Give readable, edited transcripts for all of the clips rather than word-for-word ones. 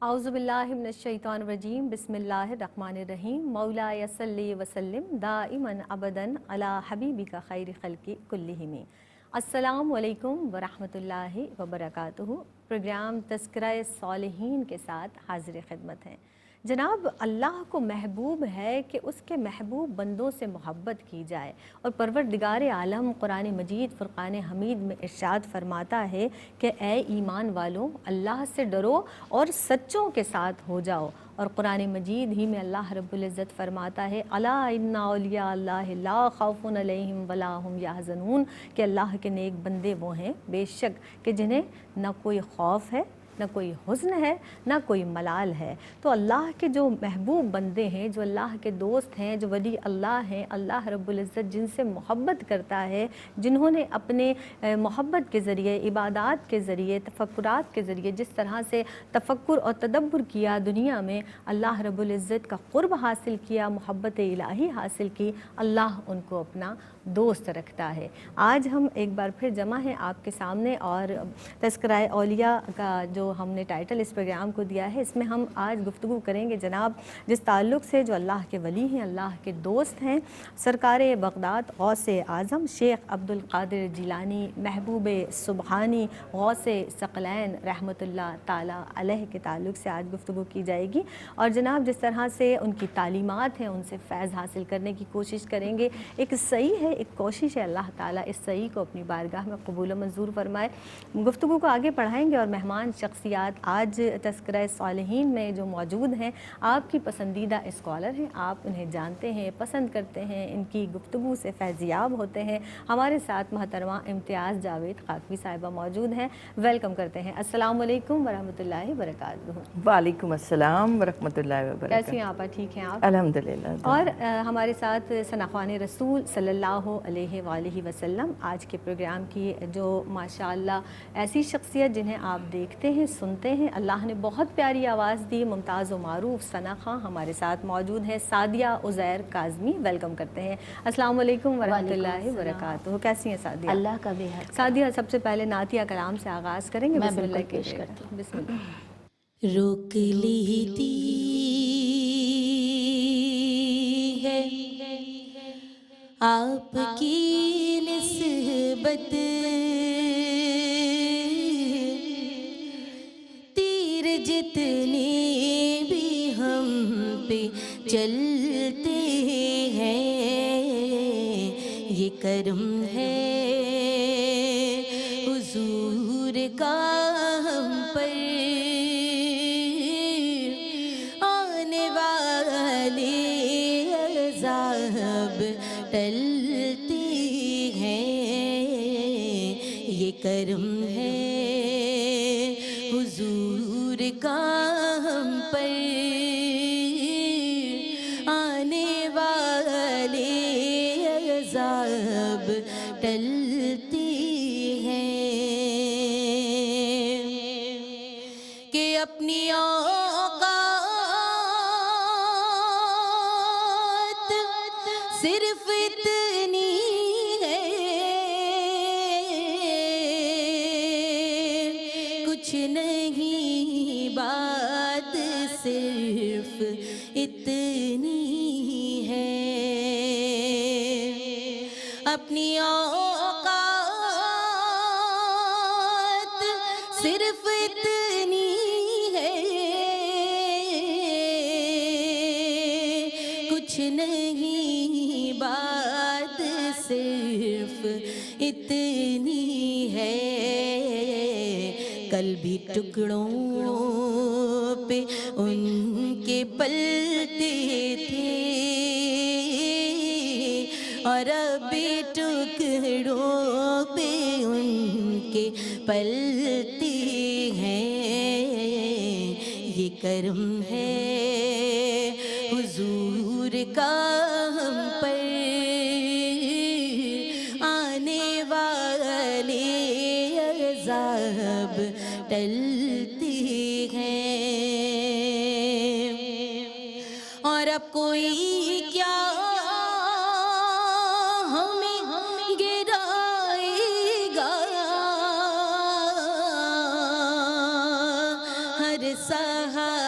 اعوذ باللہ من الشیطان الرجیم بسم اللہ الرحمن الرحیم مولا صلی وسلم دائما ابدا علی حبیبک خیر خلق کلہم۔ السلام علیکم ورحمۃ اللہ وبرکاتہ۔ پروگرام تذکرہ صالحین کے ساتھ حاضر خدمت ہیں۔ جناب، اللہ کو محبوب ہے کہ اس کے محبوب بندوں سے محبت کی جائے، اور پروردگار عالم قرآن مجید فرقان حمید میں ارشاد فرماتا ہے کہ اے ایمان والوں، اللہ سے ڈرو اور سچوں کے ساتھ ہو جاؤ۔ اور قرآن مجید ہی میں اللہ رب العزت فرماتا ہے الا ان اولیاء اللہ لا خوف علیہم ولا هم یحزنون، کہ اللہ کے نیک بندے وہ ہیں بے شک کہ جنہیں نہ کوئی خوف ہے، نہ کوئی حزن ہے، نہ کوئی ملال ہے۔ تو اللہ کے جو محبوب بندے ہیں، جو اللہ کے دوست ہیں، جو ولی اللہ ہیں، اللہ رب العزت جن سے محبت کرتا ہے، جنہوں نے اپنے محبت کے ذریعے، عبادات کے ذریعے، تفکرات کے ذریعے جس طرح سے تفکر اور تدبر کیا، دنیا میں اللہ رب العزت کا قرب حاصل کیا، محبت الہی حاصل کی، اللہ ان کو اپنا دوست رکھتا ہے۔ آج ہم ایک بار پھر جمع ہیں آپ کے سامنے، اور تذکرہ اولیاء کا جو ہم نے ٹائٹل اس پروگرام کو دیا ہے، اس میں ہم آج گفتگو کریں گے جناب جس تعلق سے جو اللہ کے ولی ہیں، اللہ کے دوست ہیں، سرکار بغداد غوث اعظم شیخ عبد القادر جیلانی محبوب سبحانی غوث ثقلین رحمۃ اللہ تعالیٰ علیہ کے تعلق سے آج گفتگو کی جائے گی، اور جناب جس طرح سے ان کی تعلیمات ہیں ان سے فیض حاصل کرنے کی کوشش کریں گے۔ ایک صحیح ہے، ایک کوشش ہے، اللہ تعالیٰ اس صحیح کو اپنی بارگاہ میں قبول و منظور فرمائے۔ گفتگو کو آگے پڑھائیں گے، اور مہمان شخصیات آج تذکرہ صالحین میں جو موجود ہیں آپ کی پسندیدہ اسکالر ہیں، آپ انہیں جانتے ہیں، پسند کرتے ہیں، ان کی گفتگو سے فیضیاب ہوتے ہیں۔ ہمارے ساتھ محترمہ امتیاز جاوید خاکوی صاحبہ موجود ہیں، ویلکم کرتے ہیں۔ السلام علیکم ورحمۃ اللہ وبرکاتہ۔ وعلیکم السلام ورحمۃ اللہ وبرکاتہ۔ کیسی ہیں آپ؟ ٹھیک ہیں آپ؟ الحمدللہ۔ اور ہمارے ساتھ ثناخوان رسول صلی اللہ علیہ وآلہ وسلم آج کے پروگرام کی جو ماشاءاللہ ایسی شخصیت جنہیں آپ دیکھتے ہیں، سنتے ہیں، اللہ نے بہت پیاری آواز دی، ممتاز و معروف ثنا خان ہمارے ساتھ موجود ہیں، سعدیہ عزیر کاظمی، ویلکم کرتے ہیں۔ السلام علیکم ورحمۃ اللہ وبرکاتہ۔ کیسی ہیں سعدیہ؟ اللہ کا بے حد۔ سعدیہ، سب سے پہلے نعتیہ کلام سے آغاز کریں گے، بسم اللہ پیش کرتی ہوں۔ بسم اللہ۔ روک لیتی ہے آپ کی نسبت، تیر جتنے بھی ہم پہ چلتے ہیں، یہ کرم ہے حضور کا ہم پر، آنے والے عذاب ٹلتے ہیں، یہ کرم ہے حضور کا ہم پر، آنے والے عذاب ٹلتے ہیں، کہ اپنی اوقات صرف اتنی ہے، کچھ نہیں بات صرف اتنی ہے، اپنی اوقات صرف اتنی ہے، کچھ نہیں بات صرف اتنی ہے، کل بھی ٹکڑوں پہ ان کے پلتے تھے، اور اب بھی ٹکڑوں پہ ان کے پلتے ہیں، یہ کرم ہے حضور کا ہم پر، آنے والے عذاب ٹلتے ہیں، اور اب کوئی کیا ہمیں گرائے گا، ہر سہارا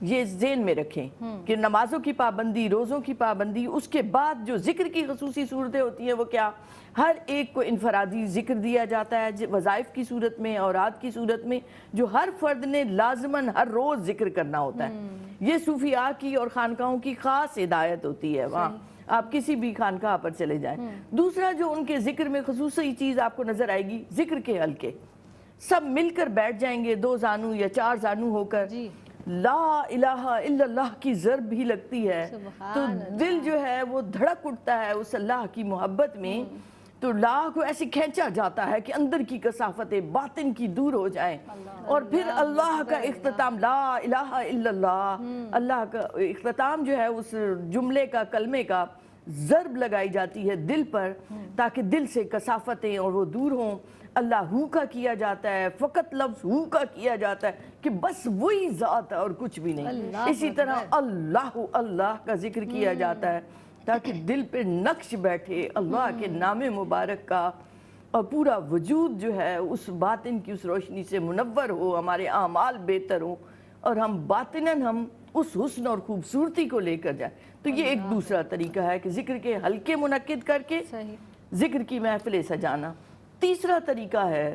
یہ ذہن میں رکھیں کہ نمازوں کی پابندی، روزوں کی پابندی، اس کے بعد جو ذکر کی خصوصی صورتیں ہوتی ہیں وہ کیا؟ ہر ایک کو انفرادی ذکر دیا جاتا ہے وظائف کی صورت میں، اوراد کی صورت میں، جو ہر فرد نے لازماً ہر روز ذکر کرنا ہوتا ہے۔ یہ صوفیاء کی اور خانقاہوں کی خاص ہدایت ہوتی ہے، وہاں آپ کسی بھی خانقاہ پر چلے جائیں۔ دوسرا جو ان کے ذکر میں خصوصی چیز آپ کو نظر آئے گی، ذکر کے حلقے، سب مل کر بیٹھ جائیں گے 2 زانو یا 4 زانو ہو کر، لا الہ الا اللہ کی ضرب بھی لگتی ہے تو دل جو ہے وہ دھڑک اٹھتا ہے اس اللہ کی محبت میں، تو لا کو ایسے کھینچا جاتا ہے کہ اندر کی کثافتیں باطن کی دور ہو جائیں، اور پھر اللہ کا اختتام، لا الہ الا اللہ، اللہ کا اختتام جو ہے اس جملے کا، کلمے کا ضرب لگائی جاتی ہے دل پر تاکہ دل سے کثافتیں اور وہ دور ہوں۔ اللہ ہو کا کیا جاتا ہے، فقط لفظ ہو کا کیا جاتا ہے کہ بس وہی ذات ہے اور کچھ بھی نہیں۔ اسی طرح اللہ اللہ کا ذکر کیا جاتا ہے تاکہ دل پہ نقش بیٹھے اللہ کے نام مبارک کا، اور پورا وجود جو ہے اس باطن کی اس روشنی سے منور ہو، ہمارے اعمال بہتر ہوں، اور ہم باطناً ہم اس حسن اور خوبصورتی کو لے کر جائیں۔ تو یہ ایک دوسرا طریقہ ہے کہ ذکر کے حلقے منعقد کر کے ذکر کی محفلیں سجانا۔ تیسرا طریقہ ہے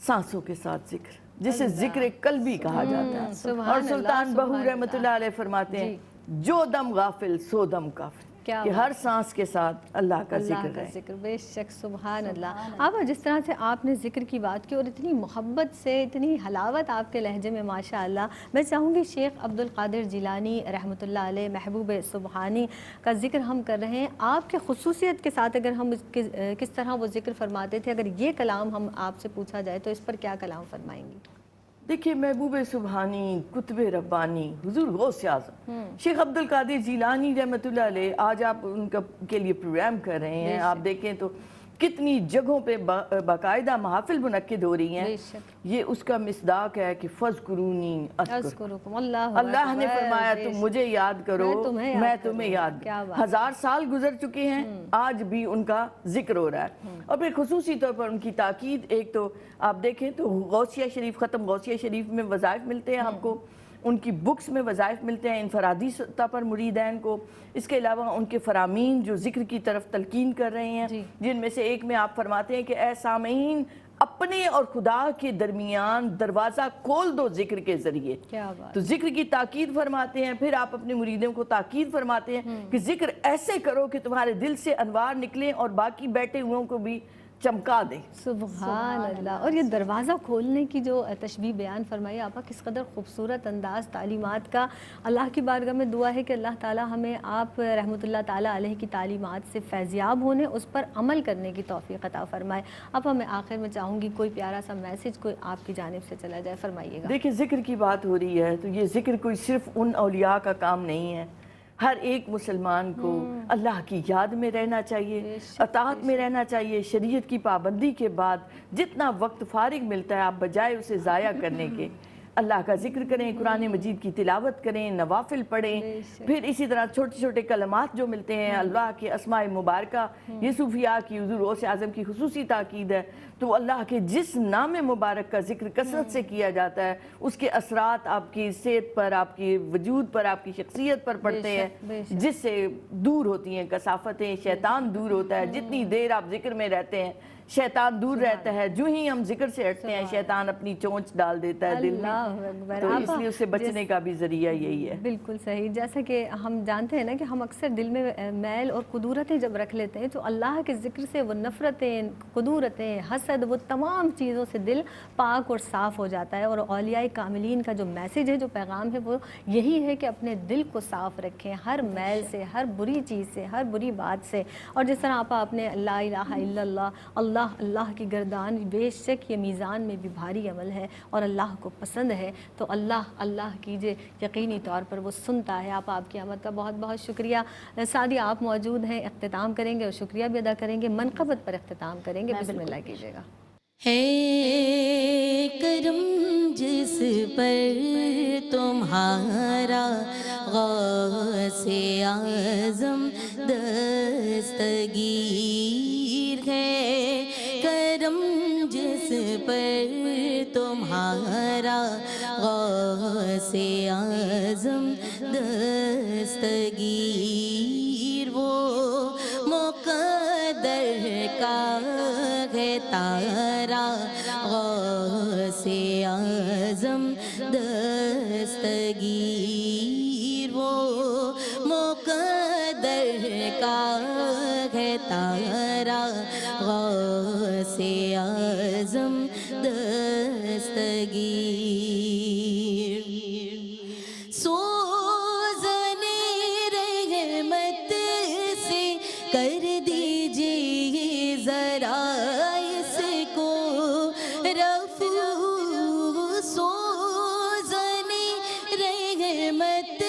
سانسوں کے ساتھ ذکر، جسے ذکر قلبی کہا جاتا ہے، اور سلطان بہو رحمۃ اللہ علیہ فرماتے ہیں جو دم غافل سو دم کافر، کہ ہر سانس کے ساتھ اللہ کا ذکر ہے۔ بے شک، سبحان اللہ۔ اب جس طرح سے آپ نے ذکر کی بات کی اور اتنی محبت سے، اتنی حلاوت آپ کے لہجے میں ماشاءاللہ، میں چاہوں گی شیخ عبد القادر جیلانی رحمۃ اللہ علیہ محبوب سبحانی کا ذکر ہم کر رہے ہیں، آپ کے خصوصیت کے ساتھ اگر ہم کس طرح وہ ذکر فرماتے تھے، اگر یہ کلام ہم آپ سے پوچھا جائے تو اس پر کیا کلام فرمائیں گی؟ دیکھیے محبوب سبحانی، قطب ربانی، حضور غوث اعظم شیخ عبد القادر جیلانی رحمۃ اللہ علیہ، آج آپ ان کے لیے پروگرام کر رہے ہیں، آپ دیکھیں تو کتنی جگہوں پہ باقاعدہ محافل منعقد ہو رہی ہیں، یہ اس کا مصداق ہے کہ فَاذْكُرُونِي أَذْكُرْكُمْ، اللہ نے فرمایا تم مجھے یاد کرو میں تمہیں یاد کروں۔ 1000 سال گزر چکے ہیں، آج بھی ان کا ذکر ہو رہا ہے، اور پھر خصوصی طور پر ان کی تاکید، ایک تو آپ دیکھیں تو غوثیہ شریف، ختم غوثیہ شریف میں وظائف ملتے ہیں ہم کو، ان کی بکس میں وظائف ملتے ہیں انفرادی سطح پر مریدین کو، اس کے علاوہ ان کے فرامین جو ذکر کی طرف تلقین کر رہے ہیں، جن میں سے ایک میں آپ فرماتے ہیں کہ اے سامعین اپنے اور خدا کے درمیان دروازہ کھول دو ذکر کے ذریعے، تو ذکر کی تاکید فرماتے ہیں۔ پھر آپ اپنے مریدوں کو تاکید فرماتے ہیں کہ ذکر ایسے کرو کہ تمہارے دل سے انوار نکلیں اور باقی بیٹھے ہوئوں کو بھی چمکا دیں۔ سبحان اللہ۔ اور یہ دروازہ کھولنے کی جو تشبیہ بیان فرمائی آپا، کس قدر خوبصورت انداز تعلیمات کا۔ اللہ کی بارگاہ میں دعا ہے کہ اللہ تعالی ہمیں آپ رحمۃ اللہ تعالی علیہ کی تعلیمات سے فیضیاب ہونے، اس پر عمل کرنے کی توفیق عطا فرمائے۔ اب میں آخر میں چاہوں گی کوئی پیارا سا میسج کوئی آپ کی جانب سے چلا جائے، فرمائیے گا۔ دیکھیں ذکر کی بات ہو رہی ہے تو یہ ذکر کوئی صرف ان اولیاء کا کام نہیں ہے، ہر ایک مسلمان کو اللہ کی یاد میں رہنا چاہیے، اطاعت میں رہنا چاہیے، شریعت کی پابندی کے بعد جتنا وقت فارغ ملتا ہے آپ بجائے اسے ضائع کرنے کے اللہ کا ذکر کریں، قرآن مجید کی تلاوت کریں، نوافل پڑھیں، پھر اسی طرح چھوٹے چھوٹے کلمات جو ملتے ہیں اللہ کے اسماء مبارکہ، یہ صوفیاء کی، حضور غوث اعظم کی خصوصی تاکید ہے، تو اللہ کے جس نام مبارک کا ذکر کثرت سے کیا جاتا ہے اس کے اثرات آپ کی صحت پر، آپ کی وجود پر، آپ کی شخصیت پر پڑتے ہیں، جس سے دور ہوتی ہیں کثافتیں، شیطان دور ہوتا ہے۔ جتنی دیر آپ ذکر میں رہتے ہیں شیطان دور رہتا ہے، جو ہی ہم ذکر سے ہٹتے ہیں شیطان اپنی چونچ ڈال دیتا ہے دل میں، تو اس لیے اس سے بچنے کا بھی ذریعہ یہی ہے۔ بالکل صحیح، جیسا کہ ہم جانتے ہیں نا کہ ہم اکثر دل میں میل اور قدورتیں جب رکھ لیتے ہیں تو اللہ کے ذکر سے وہ نفرتیں، قدورتیں، حسد، وہ تمام چیزوں سے دل پاک اور صاف ہو جاتا ہے۔ اور اولیاء کاملین کا جو میسیج ہے، جو پیغام ہے، وہ یہی ہے کہ اپنے دل کو صاف رکھیں ہر میل سے، ہر بری چیز سے، ہر بری بات سے۔ اور جس طرح آپ نے لا الہ الا اللہ، اللہ کی گردان بے شک یہ میزان میں بھی بھاری عمل ہے اور اللہ کو پسند ہے، تو اللہ کیجئے، یقینی طور پر وہ سنتا ہے۔ آپ کی آمد کا بہت بہت شکریہ۔ سعدی آپ موجود ہیں، اختتام کریں گے اور شکریہ بھی ادا کریں گے، منقبت پر اختتام کریں گے، بسم اللہ کیجئے گا۔ ہے کرم جس پر تمہارا غوث اعظم دستگیر ہے، کرم کرم جس پر تمہارا غوث اعظم دستگیر، وہ مقدر کا ہے تارا غوث اعظم دستگیر، وہ مقدر کا ہے تارا غوث اعظم دستگیر۔ سوزن رحمت سے کر دیجیے ذرا اس کو رفو، سوزن رحمت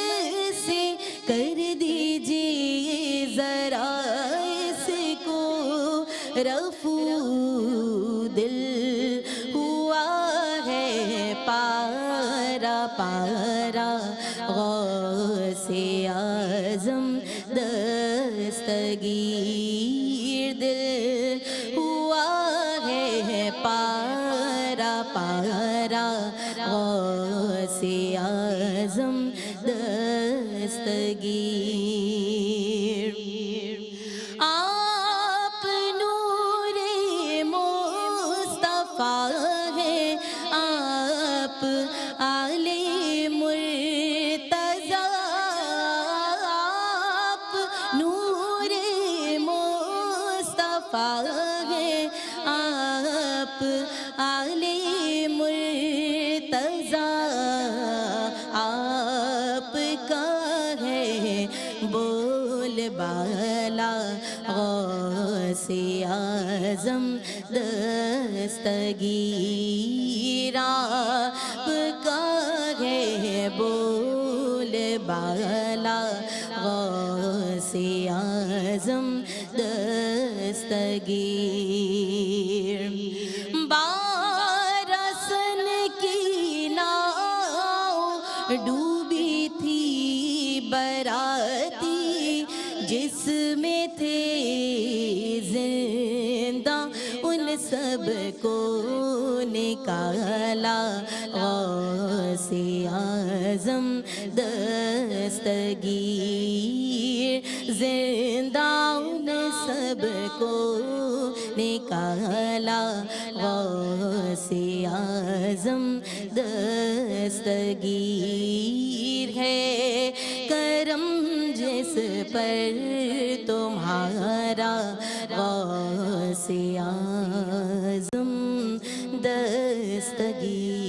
سے کر دیجیے ذرا اس کو رفو، دل ہوا ہے پارا پارا غوث اعظم دستگیر، دل ہوا ہے پارا پارا غوث اعظم دستگیر۔ آپ نور مصطفیٰ ہیں، آپ آل مرتضیٰ، آپ نور مصطفیٰ ہیں، آپ آل مرتضیٰ، آپ کا ہے بول بالا غوث اعظم دستگیر، آپ کا ہے بول بالا غوث اعظم دستگیر۔ بارسن کی ناؤ ڈوبی تھی براتی، جس میں تھے زندہ ان سب کو نکالا غوث اعظم دستگیر، زندہ ان سب کو نکالا غوث اعظم دستگیر، ہے کرم جس پر تمہارا غوث اعظم دستگیر۔